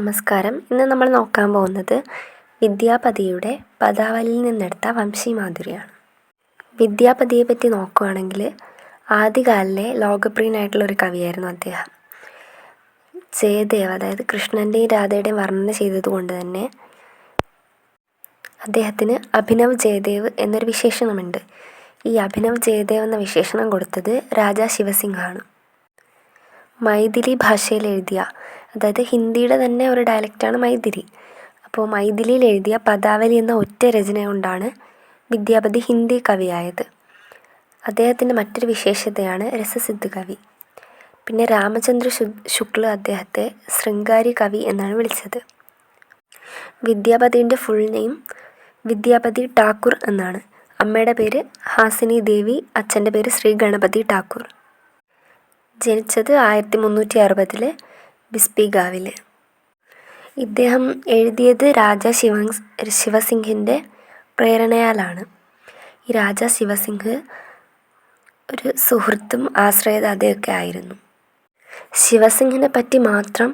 നമസ്കാരം. ഇന്ന് നമ്മൾ നോക്കാൻ പോകുന്നത് വിദ്യാപതിയുടെ പദാവലിയിൽ നിന്നെടുത്ത വംശീമാധുരിയാണ്. വിദ്യാപതിയെ പറ്റി നോക്കുകയാണെങ്കിൽ ആദ്യകാലിലെ ലോകപ്രിയനായിട്ടുള്ളൊരു കവിയായിരുന്നു അദ്ദേഹം. ജയദേവ്, അതായത് കൃഷ്ണൻ്റെയും രാധയുടെയും വർണ്ണന ചെയ്തതുകൊണ്ട് തന്നെ അദ്ദേഹത്തിന് അഭിനവ് ജയദേവ് എന്നൊരു വിശേഷണമുണ്ട്. ഈ അഭിനവ് ജയദേവ് എന്ന വിശേഷണം കൊടുത്തത് രാജാ ശിവസിംഹാണ്. മൈഥിലി ഭാഷയിൽ എഴുതിയ, അതായത് ഹിന്ദിയുടെ തന്നെ ഒരു ഡയലക്റ്റാണ് മൈഥിലി. അപ്പോൾ മൈഥിലിയിൽ എഴുതിയ പദാവലി എന്ന ഒറ്റ രചന കൊണ്ടാണ് വിദ്യാപതി ഹിന്ദി കവിയായത്. അദ്ദേഹത്തിൻ്റെ മറ്റൊരു വിശേഷതയാണ് രസസിദ്ധ കവി. പിന്നെ രാമചന്ദ്ര ശുക്ല അദ്ദേഹത്തെ ശൃംഗാരി കവി എന്നാണ് വിളിച്ചത്. വിദ്യാപതിൻ്റെ ഫുൾ നെയിം വിദ്യാപതി ഠാക്കൂർ എന്നാണ്. അമ്മയുടെ പേര് ഹാസിനി ദേവി, അച്ഛൻ്റെ പേര് ശ്രീ ഗണപതി ഠാക്കൂർ. ജനിച്ചത് 1360 ബിസ്പിഗാവിൽ. ഇദ്ദേഹം എഴുതിയത് രാജാ ശിവസിംഹിൻ്റെ പ്രേരണയാലാണ്. ഈ രാജാ ശിവസിംഹ് ഒരു സുഹൃത്തും ആശ്രയദാതയൊക്കെ ആയിരുന്നു. ശിവസിംഹിനെ പറ്റി മാത്രം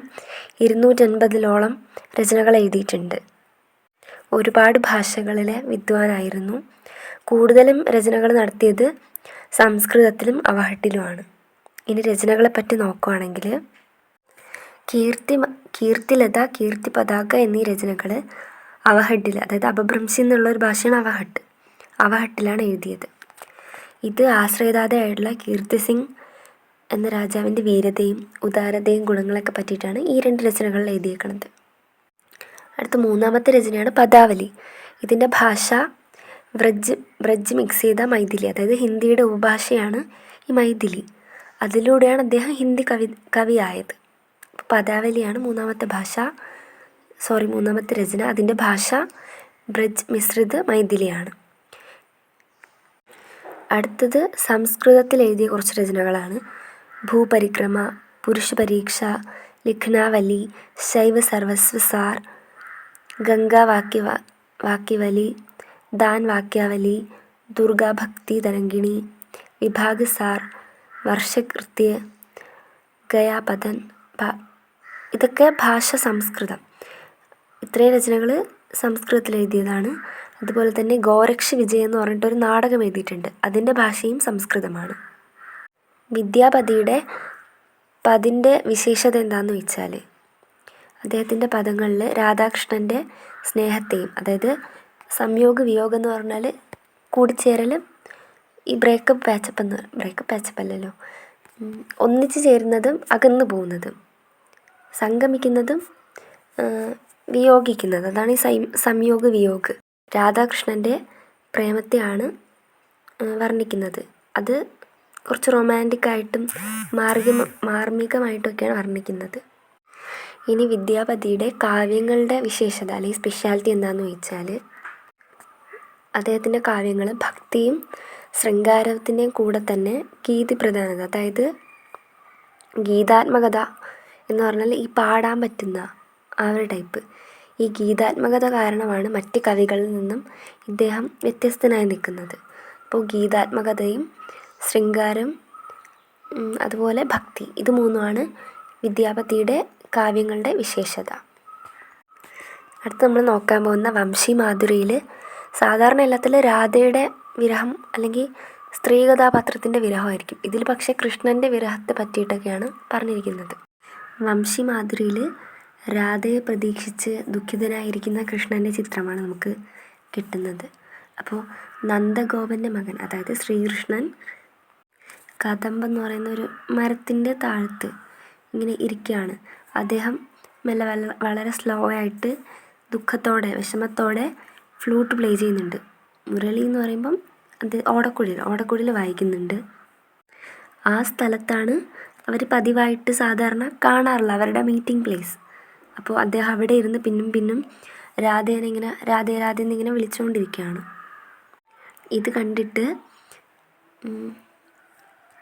250-ഓളം രചനകൾ എഴുതിയിട്ടുണ്ട്. ഒരുപാട് ഭാഷകളിലെ വിദ്വാനായിരുന്നു. കൂടുതലും രചനകൾ നടത്തിയത് സംസ്കൃതത്തിലും അവഹട്ടിലുമാണ്. ഇനി രചനകളെപ്പറ്റി നോക്കുകയാണെങ്കിൽ കീർത്തിലത, കീർത്തി പതാക എന്നീ രചനകൾ അവഹട്ടിൽ, അതായത് അപഭ്രംശി എന്നുള്ളൊരു ഭാഷയാണ് അവഹട്ടിലാണ് എഴുതിയത്. ഇത് ആശ്രയദാതയായിട്ടുള്ള കീർത്തിസിംഗ് എന്ന രാജാവിൻ്റെ വീരതയും ഉദാരതയും ഗുണങ്ങളൊക്കെ പറ്റിയിട്ടാണ് ഈ 2 രചനകളിൽ എഴുതിയേക്കുന്നത്. അടുത്ത 3ാമത്തെ രചനയാണ് പദാവലി. ഇതിൻ്റെ ഭാഷ വ്രജ് മിക്സ് ചെയ്ത മൈഥിലി, അതായത് ഹിന്ദിയുടെ ഉപഭാഷയാണ് ഈ മൈഥിലി. അതിലൂടെയാണ് അദ്ദേഹം ഹിന്ദി കവിയായത്. പദാവലിയാണ് 3ാമത്തെ രചന. അതിൻ്റെ ഭാഷ ബ്രജ് മിശ്രിത് മൈഥിലിയാണ്. അടുത്തത് സംസ്കൃതത്തിൽ എഴുതിയ കുറച്ച് രചനകളാണ്. ഭൂപരിക്രമ, പുരുഷ പരീക്ഷ, ലിഖ്നാവലി, ശൈവ സർവസ്വ സാർ, ഗംഗാ വാക്യവലി, ദാൻ വാക്യാവലി, ദുർഗാ ഭക്തി തരംഗിണി, വിഭാഗ് സാർ, വർഷകൃത്യ, ഗയാപതൻ. ഇതൊക്കെ ഭാഷ സംസ്കൃതം. ഇത്രയും രചനകൾ സംസ്കൃതത്തിൽ എഴുതിയതാണ്. അതുപോലെ തന്നെ ഗോരക്ഷ് വിജയ് എന്ന് പറഞ്ഞിട്ടൊരു നാടകം എഴുതിയിട്ടുണ്ട്. അതിൻ്റെ ഭാഷയും സംസ്കൃതമാണ്. വിദ്യാപതിയുടെ പദിൻ്റെ വിശേഷത എന്താണെന്ന് വെച്ചാൽ അദ്ദേഹത്തിൻ്റെ പദങ്ങളിൽ രാധാകൃഷ്ണൻ്റെ സ്നേഹത്തെയും, അതായത് സംയോഗ വിയോഗം എന്ന് പറഞ്ഞാൽ കൂടിച്ചേരൽ, ഈ ബ്രേക്കപ്പ് പാച്ചപ്പ് അല്ലല്ലോ, ഒന്നിച്ചു ചേരുന്നതും അകന്നു പോകുന്നതും, സംഗമിക്കുന്നതും വിയോഗിക്കുന്നത്, അതാണ് ഈ സംയോഗ വിയോഗ. രാധാകൃഷ്ണൻ്റെ പ്രേമത്തെയാണ് വർണ്ണിക്കുന്നത്. അത് കുറച്ച് റൊമാൻറ്റിക്കായിട്ടും മാർമികമായിട്ടൊക്കെയാണ് വർണ്ണിക്കുന്നത്. ഇനി വിദ്യാപതിയുടെ കാവ്യങ്ങളുടെ വിശേഷത അല്ലെങ്കിൽ സ്പെഷ്യാലിറ്റി എന്താണെന്ന് ചോദിച്ചാൽ അദ്ദേഹത്തിൻ്റെ കാവ്യങ്ങൾ ഭക്തിയും ശൃംഗാരത്തിൻ്റെയും കൂടെ തന്നെ ഗീതിപ്രധാനത, അതായത് ഗീതാത്മകത എന്ന് പറഞ്ഞാൽ ഈ പാടാൻ പറ്റുന്ന ആ ഒരു ടൈപ്പ്. ഈ ഗീതാത്മകത കാരണമാണ് മറ്റ് കവികളിൽ നിന്നും ഇദ്ദേഹം വ്യത്യസ്തനായി നിൽക്കുന്നത്. അപ്പോൾ ഗീതാത്മകതയും ശൃംഗാരം അതുപോലെ ഭക്തി, ഇത് 3മാണ് വിദ്യാപതിയുടെ കാവ്യങ്ങളുടെ വിശേഷത. അടുത്ത് നമ്മൾ നോക്കാൻ പോകുന്ന വംശീമാധുരിയിൽ സാധാരണ എല്ലാത്തിലും രാധയുടെ വിരഹം അല്ലെങ്കിൽ സ്ത്രീ കഥാപാത്രത്തിൻ്റെ വിരഹമായിരിക്കും. ഇതിൽ പക്ഷേ കൃഷ്ണൻ്റെ വിരഹത്തെ പറ്റിയിട്ടൊക്കെയാണ് പറഞ്ഞിരിക്കുന്നത്. വംശീമാധുരിയിൽ രാധയെ പ്രതീക്ഷിച്ച് ദുഃഖിതനായിരിക്കുന്ന കൃഷ്ണൻ്റെ ചിത്രമാണ് നമുക്ക് കിട്ടുന്നത്. അപ്പോൾ നന്ദഗോപൻ്റെ മകൻ, അതായത് ശ്രീകൃഷ്ണൻ കദംബെന്ന് പറയുന്ന ഒരു മരത്തിൻ്റെ താഴത്ത് ഇങ്ങനെ ഇരിക്കുകയാണ്. അദ്ദേഹം വളരെ സ്ലോ ആയിട്ട് ദുഃഖത്തോടെ വിഷമത്തോടെ ഫ്ലൂട്ട് പ്ലേ ചെയ്യുന്നുണ്ട്. മുരളി എന്ന് പറയുമ്പം അത് ഓടക്കുഴൽ വായിക്കുന്നുണ്ട്. ആ സ്ഥലത്താണ് അവർ പതിവായിട്ട് സാധാരണ കാണാറുള്ള അവരുടെ മീറ്റിംഗ് പ്ലേസ്. അപ്പോൾ അദ്ദേഹം അവിടെ ഇരുന്ന് പിന്നും രാധേന്നിങ്ങനെ വിളിച്ചുകൊണ്ടിരിക്കുകയാണ്. ഇത് കണ്ടിട്ട്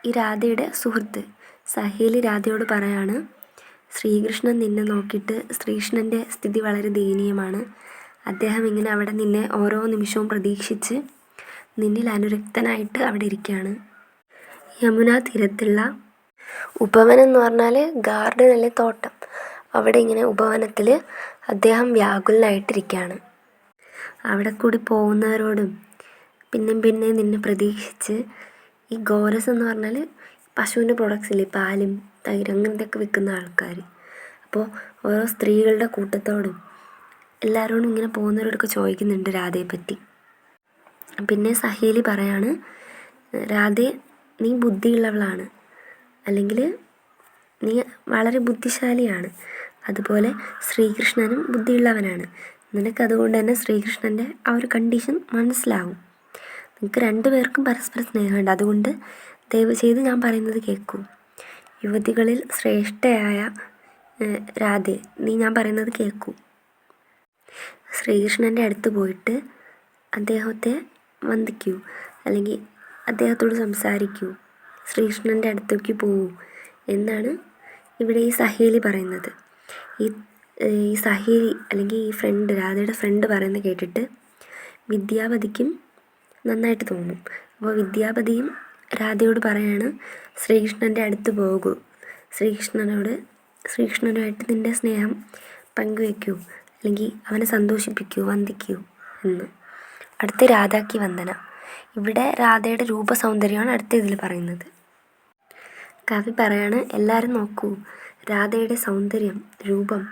ഈ രാധയുടെ സുഹൃത്ത് സഹേലി രാധയോട് പറയാണ്, ശ്രീകൃഷ്ണൻ നിന്നെ നോക്കിയിട്ട് ശ്രീകൃഷ്ണൻ്റെ സ്ഥിതി വളരെ ദയനീയമാണ്. അദ്ദേഹം ഇങ്ങനെ അവിടെ നിന്നെ ഓരോ നിമിഷവും പ്രതീക്ഷിച്ച് നിന്നിൽ അനുരക്തനായിട്ട് അവിടെ ഇരിക്കുകയാണ്. യമുനാ തീരത്തുള്ള ഉപവനം എന്ന് പറഞ്ഞാൽ ഗാർഡൻ അല്ലെ തോട്ടം. അവിടെ ഇങ്ങനെ ഉപവനത്തിൽ അദ്ദേഹം വ്യാകുലനായിട്ടിരിക്കുകയാണ്. അവിടെ കൂടി പോകുന്നവരോടും പിന്നെയും നിന്നെ പ്രതീക്ഷിച്ച് ഈ ഗോരസ് എന്ന് പറഞ്ഞാൽ പശുവിൻ്റെ പ്രൊഡക്ട്സ് ഇല്ലേ, പാലും തൈര് അങ്ങനത്തെയൊക്കെ വിൽക്കുന്ന ആൾക്കാർ. അപ്പോൾ ഓരോ സ്ത്രീകളുടെ കൂട്ടത്തോടും എല്ലാവരോടും ഇങ്ങനെ പോകുന്നവരോടൊക്കെ ചോദിക്കുന്നുണ്ട് രാധയെപ്പറ്റി. പിന്നെ സഹേലി പറയാണ്, രാധേ നീ ബുദ്ധിയുള്ളവളാണ്, അല്ലെങ്കിൽ നീ വളരെ ബുദ്ധിശാലിയാണ്, അതുപോലെ ശ്രീകൃഷ്ണനും ബുദ്ധിയുള്ളവനാണ്. നിനക്കതുകൊണ്ട് തന്നെ ശ്രീകൃഷ്ണൻ്റെ ആ ഒരു കണ്ടീഷൻ മനസ്സിലാവും. നിങ്ങൾക്ക് 2 പേർക്കും പരസ്പരം സ്നേഹമുണ്ട്. അതുകൊണ്ട് ദയവ് ചെയ്ത് ഞാൻ പറയുന്നത് കേൾക്കൂ. യുവതികളിൽ ശ്രേഷ്ഠയായ രാധേ, നീ ഞാൻ പറയുന്നത് കേൾക്കൂ. ശ്രീകൃഷ്ണൻ്റെ അടുത്ത് പോയിട്ട് അദ്ദേഹത്തെ വന്ദിക്കൂ, അല്ലെങ്കിൽ അദ്ദേഹത്തോട് സംസാരിക്കൂ, ശ്രീകൃഷ്ണൻ്റെ അടുത്തേക്ക് പോകൂ എന്നാണ് ഇവിടെ ഈ സഹേലി പറയുന്നത്. ഈ സഹേലി അല്ലെങ്കിൽ ഈ ഫ്രണ്ട്, രാധയുടെ ഫ്രണ്ട് പറയുന്നത് കേട്ടിട്ട് വിദ്യാപതിക്കും നന്നായിട്ട് തോന്നും. അപ്പോൾ വിദ്യാപതിയും രാധയോട് പറയാണ്, ശ്രീകൃഷ്ണൻ്റെ അടുത്ത് പോകൂ, ശ്രീകൃഷ്ണനുമായിട്ട് നിൻ്റെ സ്നേഹം പങ്കുവയ്ക്കൂ, അല്ലെങ്കിൽ അവനെ സന്തോഷിപ്പിക്കൂ, വന്ദിക്കൂ എന്ന്. അടുത്ത് രാധാക്ക് വന്ദന. ഇവിടെ രാധയുടെ രൂപസൗന്ദര്യമാണ് അടുത്ത ഇതിൽ പറയുന്നത്. കവി പറയാണ്, എല്ലാവരും നോക്കൂ, രാധയുടെ സൗന്ദര്യം, രൂപം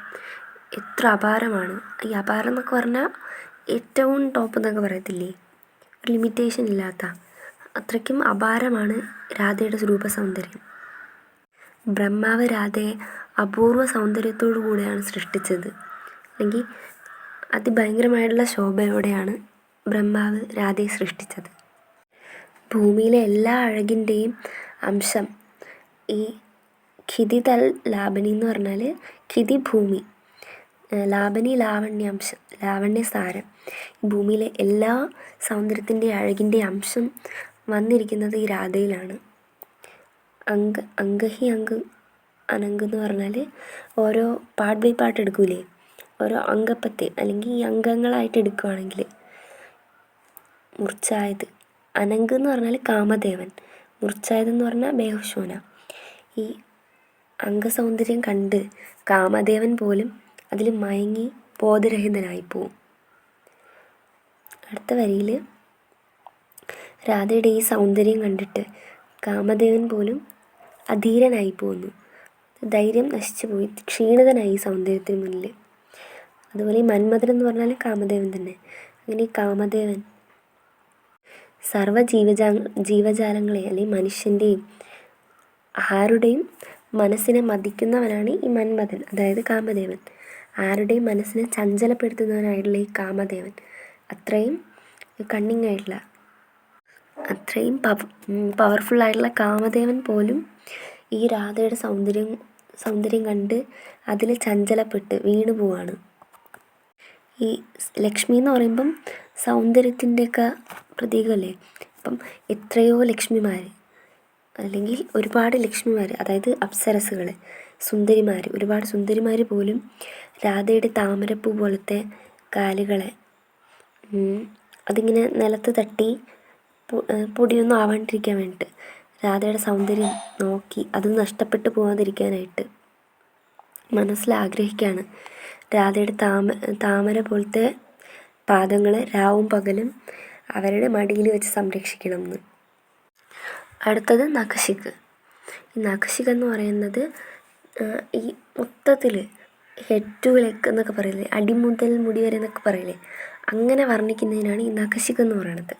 എത്ര അപാരമാണ്. ഈ അപാരം എന്നൊക്കെ പറഞ്ഞാൽ ഏറ്റവും ടോപ്പ് എന്നൊക്കെ പറയത്തില്ലേ, ഒരു ലിമിറ്റേഷൻ ഇല്ലാത്ത അത്രയ്ക്കും അപാരമാണ് രാധയുടെ രൂപസൗന്ദര്യം. ബ്രഹ്മാവ് രാധയെ അപൂർവ സൗന്ദര്യത്തോടു കൂടെയാണ് സൃഷ്ടിച്ചത്, അല്ലെങ്കിൽ അതിഭയങ്കരമായിട്ടുള്ള ശോഭയോടെയാണ് ബ്രഹ്മാവ് രാധയെ സൃഷ്ടിച്ചത്. ഭൂമിയിലെ എല്ലാ അഴകിൻ്റെയും അംശം ഈ ക്ഷിതിതൽ ലാവണി എന്ന് പറഞ്ഞാൽ ക്ഷിതി ഭൂമി, ലാവണി ലാവണ്യാംശം, ലാവണ്യസാരം. ഭൂമിയിലെ എല്ലാ സൗന്ദര്യത്തിൻ്റെയും അഴകിൻ്റെയും അംശം വന്നിരിക്കുന്നത് ഈ രാധയിലാണ്. അങ്കഹി അനങ്ക് എന്ന് പറഞ്ഞാൽ ഓരോ പാർട്ട് ബൈ പാർട്ട് എടുക്കൂലേ, ഓരോ അംഗപ്പത്തെ അല്ലെങ്കിൽ ഈ അംഗങ്ങളായിട്ട് എടുക്കുകയാണെങ്കിൽ മുർച്ചായത്. അനങ്ക് എന്ന് പറഞ്ഞാൽ കാമദേവൻ, മുർച്ചായത് എന്ന് പറഞ്ഞാൽ ബേഹുശോന. ഈ അംഗസൗന്ദര്യം കണ്ട് കാമദേവൻ പോലും അതിൽ മയങ്ങി ബോധരഹിതനായി പോവും. അടുത്ത വരിയിൽ രാധയുടെ ഈ സൗന്ദര്യം കണ്ടിട്ട് കാമദേവൻ പോലും അധീരനായി പോകുന്നു, ധൈര്യം നശിച്ചു പോയി, ക്ഷീണിതനായി ഈ സൗന്ദര്യത്തിന് മുന്നിൽ. അതുപോലെ ഈ മന്മഥൻ എന്ന് പറഞ്ഞാൽ കാമദേവൻ തന്നെ. അങ്ങനെ ഈ കാമദേവൻ സർവ്വ ജീവജാലങ്ങളെ അല്ലെങ്കിൽ മനുഷ്യൻ്റെയും ആരുടെയും മനസ്സിനെ മതിക്കുന്നവനാണ് ഈ മന്മഥൻ, അതായത് കാമദേവൻ. ആരുടെയും മനസ്സിനെ ചഞ്ചലപ്പെടുത്തുന്നവനായിട്ടുള്ള ഈ കാമദേവൻ, അത്രയും കണ്ണിങ് ആയിട്ടുള്ള, അത്രയും പവർഫുള്ളായിട്ടുള്ള കാമദേവൻ പോലും ഈ രാധയുടെ സൗന്ദര്യം കണ്ട് അതിൽ ചഞ്ചലപ്പെട്ട് വീണു പോവാണ്. ഈ ലക്ഷ്മി എന്ന് പറയുമ്പം സൗന്ദര്യത്തിൻ്റെയൊക്കെ പ്രതീകമല്ലേ. അപ്പം എത്രയോ ലക്ഷ്മിമാർ, അല്ലെങ്കിൽ ഒരുപാട് ലക്ഷ്മിമാർ, അതായത് അപ്സരസുകൾ, സുന്ദരിമാർ, ഒരുപാട് സുന്ദരിമാർ പോലും രാധയുടെ താമരപ്പൂ പോലത്തെ കാലുകളെ അതിങ്ങനെ നിലത്ത് തട്ടി പൊടിയൊന്നും ആവാണ്ടിരിക്കാൻ വേണ്ടിയിട്ട്, രാധയുടെ സൗന്ദര്യം നോക്കി അത് നഷ്ടപ്പെട്ടു പോകാതിരിക്കാനായിട്ട് മനസ്സിലാഗ്രഹിക്കുകയാണ് രാധയുടെ താമര പോലത്തെ പാദങ്ങൾ രാവും പകലും അവരുടെ മടിയിൽ വെച്ച് സംരക്ഷിക്കണം എന്ന്. അടുത്തത് നഖശിഖ്. ഈ നഖശിഖ് എന്ന് പറയുന്നത് ഈ മൊത്തത്തിൽ ഹെഡ് ടു ലെഗ് എന്നൊക്കെ പറയില്ലേ, അടിമുതൽ മുടി വരെ എന്നൊക്കെ പറയില്ലേ, അങ്ങനെ വർണ്ണിക്കുന്നതിനാണ് ഈ നഖശിഖ് എന്ന് പറയുന്നത്.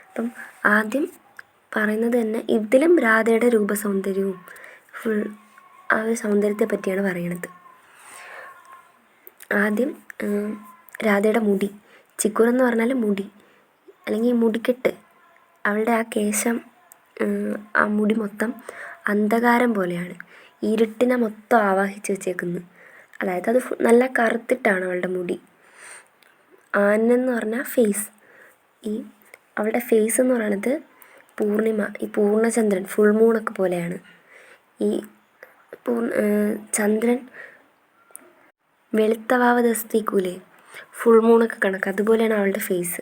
അപ്പം ആദ്യം പറയുന്നത് തന്നെ ഇതിലും രാധയുടെ രൂപസൗന്ദര്യവും ഫുൾ ആ ഒരു സൗന്ദര്യത്തെ പറ്റിയാണ് പറയണത്. ആദ്യം രാധയുടെ മുടി, ചിക്കുർ എന്ന് പറഞ്ഞാൽ മുടി, അല്ലെങ്കിൽ ഈ മുടിക്കെട്ട്, അവളുടെ ആ കേശം, ആ മുടി മൊത്തം അന്ധകാരം പോലെയാണ്, ഇരുട്ടിനെ മൊത്തം ആവാഹിച്ച് വെച്ചേക്കുന്നത്. അതായത് അത് നല്ല കറുത്തിട്ടാണ് അവളുടെ മുടി. ആനെന്ന് പറഞ്ഞാൽ ഫേസ്, ഈ അവളുടെ ഫേസ് എന്ന് പറയുന്നത് പൂർണിമ, ഈ പൂർണ്ണചന്ദ്രൻ, ഫുൾ മൂണൊക്കെ പോലെയാണ്. ഈ ചന്ദ്രൻ വെളുത്തവാവ് ദിവസത്തേക്കൂലേ, ഫുൾ മൂണൊക്കെ കണക്ക്, അതുപോലെയാണ് അവളുടെ ഫേസ്.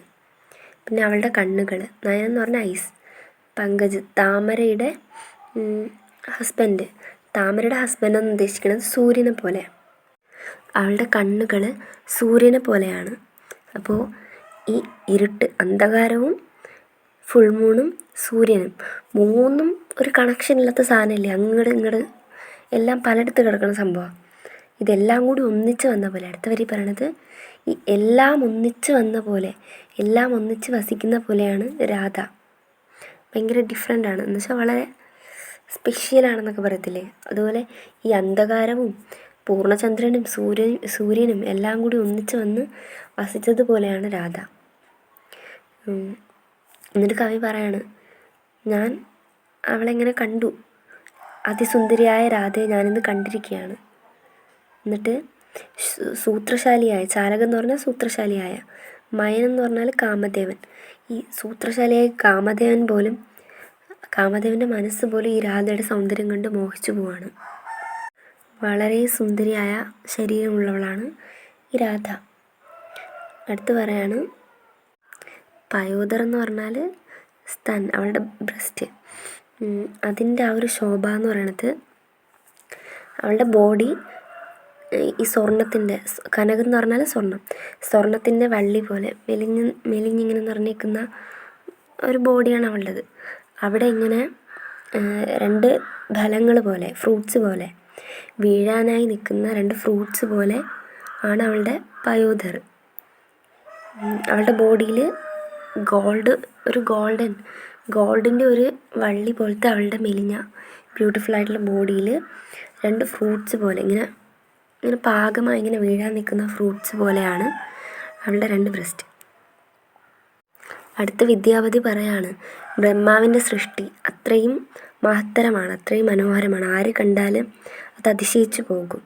പിന്നെ അവളുടെ കണ്ണുകൾ, നയനം എന്ന് പറഞ്ഞാൽ ഐസ്. പങ്കജ്, താമരയുടെ ഹസ്ബൻഡ് എന്ന് ഉദ്ദേശിക്കുന്നത് സൂര്യനെ പോലെ. അവളുടെ കണ്ണുകൾ സൂര്യനെ പോലെയാണ്. അപ്പോൾ ഈ ഇരുട്ട്, അന്ധകാരവും ഫുൾ മൂണും സൂര്യനും മൂന്നും ഒരു കണക്ഷൻ ഇല്ലാത്ത സാധനമല്ലേ, അങ്ങോട്ട് ഇങ്ങോട്ട് എല്ലാം പലയിടത്ത് കിടക്കുന്ന സംഭവമാണ്. ഇതെല്ലാം കൂടി ഒന്നിച്ച് വന്ന പോലെ, അടുത്ത വരി പറയണത് ഈ എല്ലാം ഒന്നിച്ച് വന്ന പോലെ, എല്ലാം ഒന്നിച്ച് വസിക്കുന്ന പോലെയാണ് രാധ. ഭയങ്കര ഡിഫറെൻ്റാണ്, എന്ന് വെച്ചാൽ വളരെ സ്പെഷ്യലാണെന്നൊക്കെ പറയത്തില്ലേ, അതുപോലെ ഈ അന്ധകാരവും പൂർണ്ണചന്ദ്രനും സൂര്യനും എല്ലാം കൂടി ഒന്നിച്ച് വന്ന് വസിച്ചതുപോലെയാണ് രാധ. എന്നിട്ട് കവി പറയാണ്, ഞാൻ അവളെങ്ങനെ കണ്ടു, അതിസുന്ദരിയായ രാധയെ ഞാനിന്ന് കണ്ടിരിക്കുകയാണ്. എന്നിട്ട് സൂത്രശാലിയായ, ചാലകൻ എന്ന് പറഞ്ഞാൽ സൂത്രശാലിയായ, മയൻ എന്ന് പറഞ്ഞാൽ കാമദേവൻ. ഈ സൂത്രശാലിയായ കാമദേവൻ്റെ മനസ്സ് പോലും ഈ രാധയുടെ സൗന്ദര്യം കണ്ട് മോഹിച്ചു പോവാണ്. വളരെ സുന്ദരിയായ ശരീരമുള്ളവളാണ് ഈ രാധ. അടുത്ത് പറയാണ്, പയോദർ എന്ന് പറഞ്ഞാൽ സ്തൻ, അവളുടെ ബ്രസ്റ്റ്. അതിൻ്റെ ആ ഒരു ശോഭ എന്ന് പറയണത് അവളുടെ ബോഡി ഈ സ്വർണത്തിൻ്റെ, കനകം എന്ന് പറഞ്ഞാൽ സ്വർണത്തിൻ്റെ വള്ളി പോലെ മെലിഞ്ഞിങ്ങനെ നിറഞ്ഞിരിക്കുന്ന ഒരു ബോഡിയാണ് അവളുടേത്. അവിടെ ഇങ്ങനെ 2 ഫലങ്ങൾ പോലെ, ഫ്രൂട്ട്സ് പോലെ, വീഴാനായി നിൽക്കുന്ന 2 ഫ്രൂട്ട്സ് പോലെ ആണ് അവളുടെ പയോധർ. അവളുടെ ബോഡിയിൽ ഗോൾഡിൻ്റെ ഒരു വള്ളി പോലത്തെ അവളുടെ മെലിഞ്ഞ ബ്യൂട്ടിഫുൾ ആയിട്ടുള്ള ബോഡിയിൽ 2 ഫ്രൂട്ട്സ് പോലെ ഇങ്ങനെ പാകമായി ഇങ്ങനെ വീഴാൻ നിൽക്കുന്ന ഫ്രൂട്ട്സ് പോലെയാണ് അവളുടെ 2 ബ്രസ്റ്റ്. അടുത്ത വിദ്യാവതി പറയാണ്, ബ്രഹ്മാവിൻ്റെ സൃഷ്ടി അത്രയും മഹത്തരമാണ്, അത്രയും മനോഹരമാണ്, ആര് കണ്ടാലും അത് അതിശയിച്ചു പോകും.